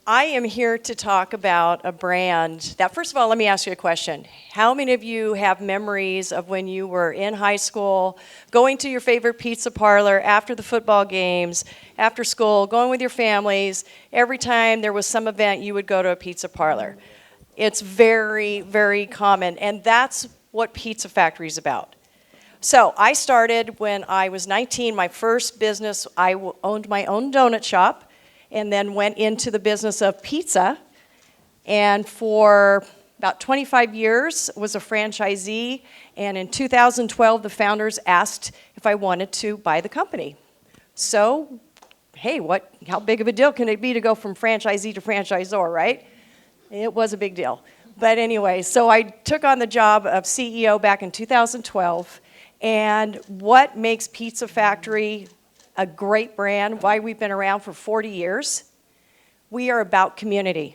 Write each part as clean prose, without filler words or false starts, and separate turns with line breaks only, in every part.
I am here to talk about a brand that, first of all, let me ask you a question. How many of you have memories of when you were in high school, going to your favorite pizza parlor after the football games, after school, going with your families? Every time there was some event, you would go to a pizza parlor. It's very, very common, and that's what Pizza Factory is about. So I started when I was 19, my first business. I owned my own donut shop and then went into the business of pizza. And for about 25 years was a franchisee. And in 2012, the founders asked if I wanted to buy the company. So, hey, how big of a deal can it be to go from franchisee to franchisor, right? It was a big deal. But anyway, so I took on the job of CEO back in 2012. And what makes Pizza Factory a great brand, why we've been around for 40 years, we are about community.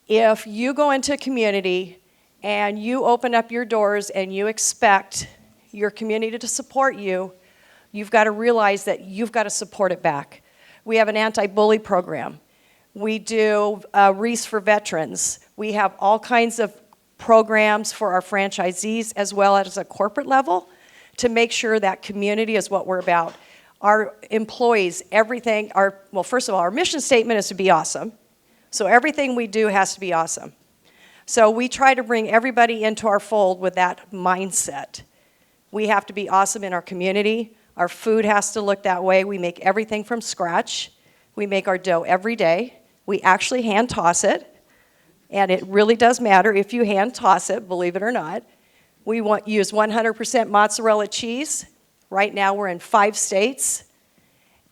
If you go into a community and you open up your doors and you expect your community to support you, you've got to realize that you've got to support it back. We have an anti-bully program. We do wreaths for veterans. We have all kinds of programs for our franchisees as well as a corporate level to make sure that community is what we're about. Our employees, everything, first of all, our mission statement is to be awesome. So everything we do has to be awesome. So we try to bring everybody into our fold with that mindset. We have to be awesome in our community. Our food has to look that way. We make everything from scratch. We make our dough every day. We actually hand toss it. And it really does matter if you hand toss it, believe it or not. We use 100% mozzarella cheese. Right now we're in 5 states.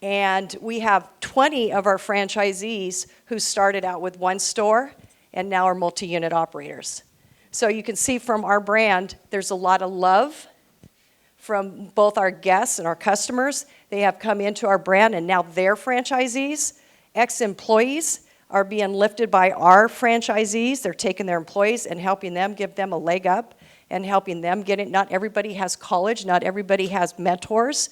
And we have 20 of our franchisees who started out with 1 store and now are multi-unit operators. So you can see from our brand, there's a lot of love from both our guests and our customers. They have come into our brand and now they're franchisees. Ex-employees are being lifted by our franchisees. They're taking their employees and helping them, give them a leg up and helping them get it. Not everybody has college, not everybody has mentors.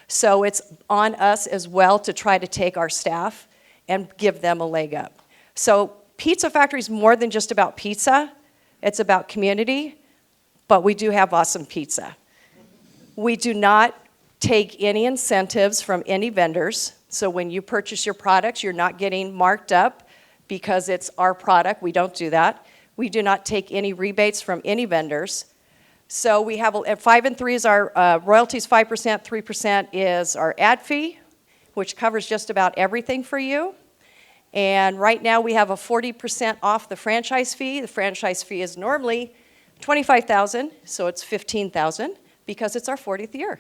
So it's on us as well to try to take our staff and give them a leg up. So Pizza Factory is more than just about pizza. It's about community, but we do have awesome pizza. We do not take any incentives from any vendors. So when you purchase your products, you're not getting marked up because it's our product. We don't do that. We do not take any rebates from any vendors. So we have, at 5 and 3 is our royalties, 5%, 3% is our ad fee, which covers just about everything for you. And right now we have a 40% off the franchise fee. The franchise fee is normally $25,000, so it's $15,000 because it's our 40th year.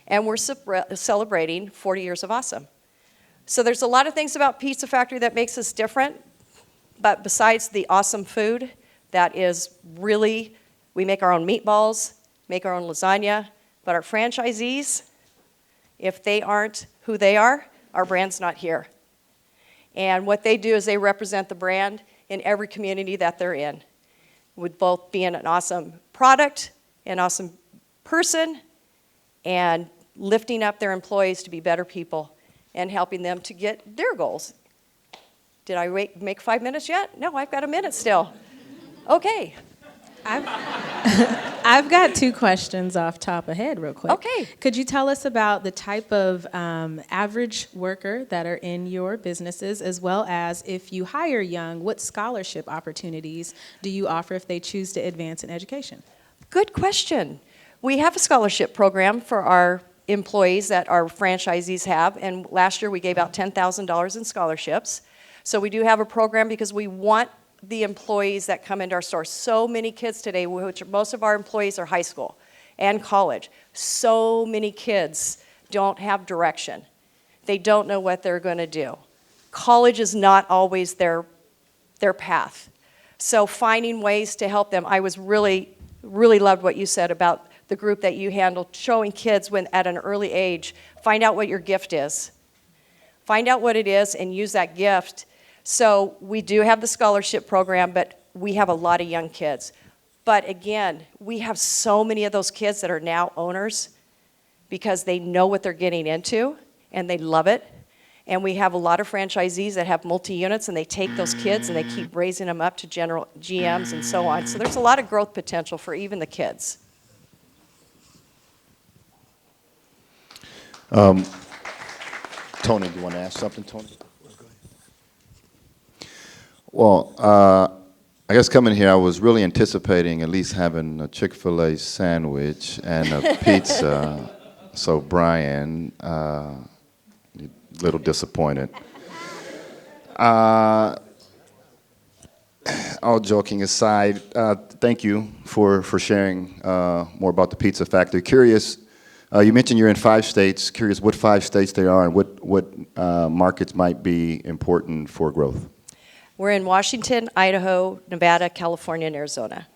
And we're celebrating 40 years of awesome. So there's a lot of things about Pizza Factory that makes us different, but besides the awesome food, that is really, we make our own meatballs, make our own lasagna, but our franchisees, if they aren't who they are, our brand's not here. And what they do is they represent the brand in every community that they're in, with both being an awesome product, an awesome person, and lifting up their employees to be better people and helping them to get their goals. Did I make 5 minutes yet? No, I've got a minute still. Okay.
I've got 2 questions off top of head real quick.
Okay.
Could you tell us about the type of average worker that are in your businesses, as well as if you hire young, what scholarship opportunities do you offer if they choose to advance in education?
Good question. We have a scholarship program for our employees that our franchisees have, and last year we gave out $10,000 in scholarships. So we do have a program because we want the employees that come into our store. So many kids today, which most of our employees are high school and college, so many kids don't have direction. They don't know what they're going to do. College is not always their path. So finding ways to help them, I was really loved what you said about the group that you handled, showing kids when at an early age, find out what your gift is. Find out what it is and use that gift. So we do have the scholarship program, but we have a lot of young kids. But again, we have so many of those kids that are now owners because they know what they're getting into and they love it. And we have a lot of franchisees that have multi-units, and they take those kids and they keep raising them up to general GMs and so on. So there's a lot of growth potential for even the kids.
Tony, do you want to ask something, Tony? Well, I guess coming here, I was really anticipating at least having a Chick-fil-A sandwich and a pizza. So, Brian, a little disappointed. All joking aside, thank you for sharing more about the Pizza Factory. Curious, you mentioned you're in 5 states. Curious what 5 states they are and what markets might be important for growth.
We're in Washington, Idaho, Nevada, California, and Arizona.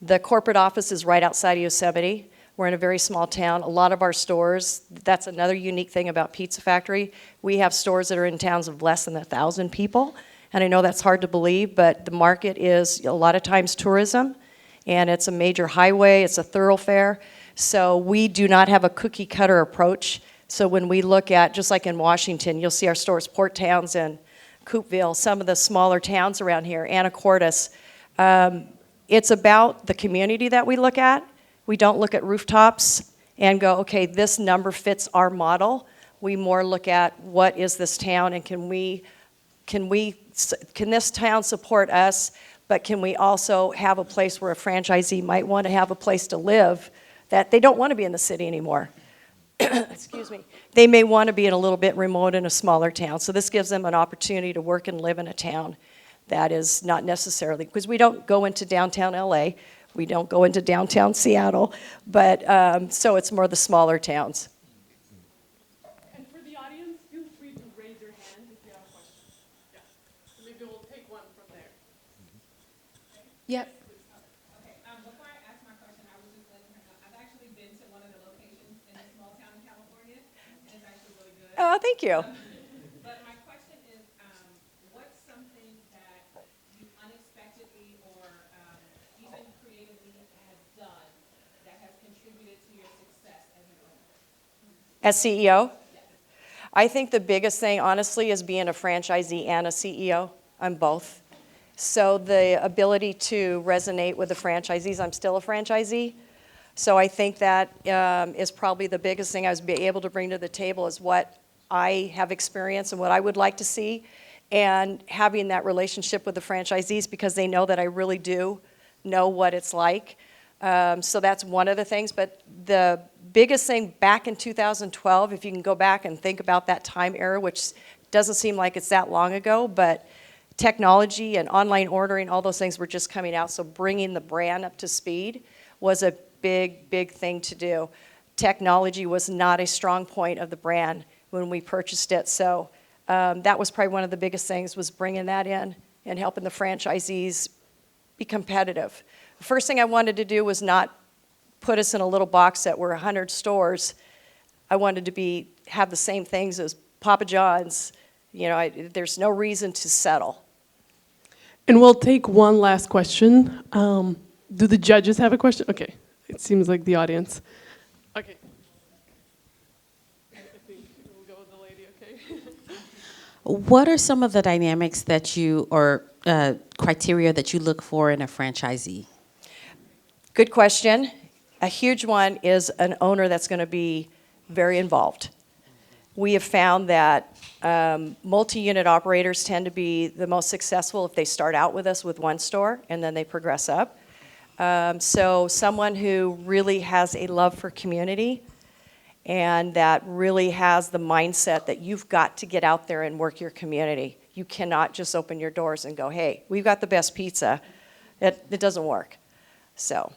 The corporate office is right outside of Yosemite. We're in a very small town. A lot of our stores, that's another unique thing about Pizza Factory. We have stores that are in towns of less than 1,000 people. And I know that's hard to believe, but the market is a lot of times tourism, and it's a major highway, it's a thoroughfare. So we do not have a cookie cutter approach. So when we look at, just like in Washington, you'll see our stores, Port Townsend, Coopville, some of the smaller towns around here, Anacortes. It's about the community that we look at. We don't look at rooftops and go, okay, this number fits our model. We more look at what is this town, and can this town support us, but can we also have a place where a franchisee might want to have a place to live, that they don't want to be in the city anymore. Excuse me. They may want to be in a little bit remote in a smaller town. So this gives them an opportunity to work and live in a town that is not necessarily, because we don't go into downtown LA, we don't go into downtown Seattle, but so it's more the smaller towns.
And for the audience, feel free to raise your hand if you have a question. Yeah. So maybe we'll take one from there.
Yep.
Okay, before I ask my question, I was just letting her know, I've actually been to one of the locations in a small town in California, and it's actually really good.
Oh, thank you.
But my question is, what's something that you unexpectedly or even creatively have done that has contributed to your success as an owner?
As CEO? I think the biggest thing, honestly, is being a franchisee and a CEO. I'm both. So the ability to resonate with the franchisees, I'm still a franchisee. So I think that is probably the biggest thing I was able to bring to the table, is what I have experienced and what I would like to see, and having that relationship with the franchisees, because they know that I really do know what it's like. So that's one of the things. But the biggest thing back in 2012, if you can go back and think about that time era, which doesn't seem like it's that long ago, but technology and online ordering, all those things were just coming out. So bringing the brand up to speed was a big, big thing to do. Technology was not a strong point of the brand when we purchased it. So that was probably one of the biggest things, was bringing that in and helping the franchisees be competitive. The first thing I wanted to do was not put us in a little box that were 100 stores. I wanted to have the same things as Papa John's. You know, there's no reason to settle.
And we'll take one last question. Do the judges have a question? Okay, it seems like the audience. Okay. I think we'll go with the lady, okay?
What are some of the dynamics that or criteria that you look for in a franchisee?
Good question. A huge one is an owner that's going to be very involved. We have found that multi-unit operators tend to be the most successful if they start out with us with one store and then they progress up. So someone who really has a love for community and that really has the mindset that you've got to get out there and work your community. You cannot just open your doors and go, hey, we've got the best pizza. It doesn't work. So